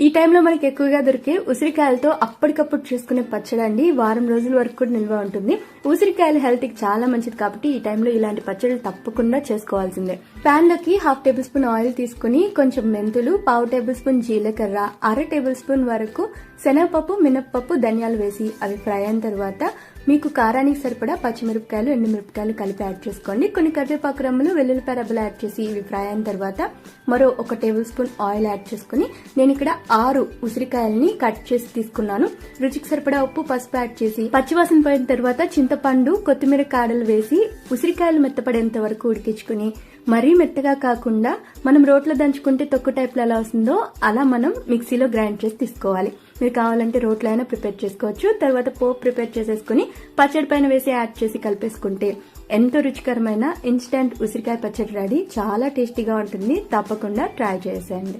ఈ టైంలో మనకి ఎక్కువగా దొరికే ఉసిరికాయలతో అప్పటికప్పుడు చేసుకునే పచ్చడి అండి. వారం రోజుల వరకు కూడా నిల్వ ఉంటుంది. ఉసిరికాయలు హెల్త్ కి చాలా మంచిది కాబట్టి ఈ టైంలో ఇలాంటి పచ్చడిలు తప్పకుండా చేసుకోవాల్సిందే. పాన్ లోకి 1/2 టేబుల్ స్పూన్ ఆయిల్ తీసుకుని కొంచెం మెంతులు, 1/2 టేబుల్ స్పూన్ జీలకర్ర, 1/2 టేబుల్ స్పూన్ వరకు శనగపప్పు, మినప్పప్పు, ధనియాలు వేసి అవి ఫ్రై అయిన తర్వాత మీకు కారానికి సరిపడా పచ్చిమిరపకాయలు, ఎండుమిరపకాయలు కలిపి యాడ్ చేసుకోండి. కొన్ని కరివేపాకు రెమ్మలు, వెల్లుల్లిపాయ రెబ్బలు యాడ్ చేసి ఇవి ఫ్రై అయిన తర్వాత మరో 1 టేబుల్ స్పూన్ ఆయిల్ యాడ్ చేసుకుని నేను ఇక్కడ 6 ఉసిరికాయలని కట్ చేసి తీసుకున్నాను. రుచికి సరిపడా ఉప్పు, పసుపు యాడ్ చేసి పచ్చివాసన పోయిన తర్వాత చింతపండు, కొత్తిమీర కాడలు వేసి ఉసిరికాయలు మెత్తపడేంత వరకు ఉడికించుకుని మరీ మెత్తగా కాకుండా మనం రోట్లో దంచుకుంటే తొక్కు టైప్ లో ఎలా వస్తుందో అలా మనం మిక్సీలో గ్రైండ్ చేసి తీసుకోవాలి. మీరు కావాలంటే రోట్లో అయినా ప్రిపేర్ చేసుకోవచ్చు. తర్వాత పోపు ప్రిపేర్ చేసేసుకుని పచ్చడి పైన వేసి యాడ్ చేసి కలిపేసుకుంటే ఎంతో రుచికరమైన ఇన్స్టెంట్ ఉసిరికాయ పచ్చడి రెడీ. చాలా టేస్టీగా ఉంటుంది. తప్పకుండా ట్రై చేసేయండి.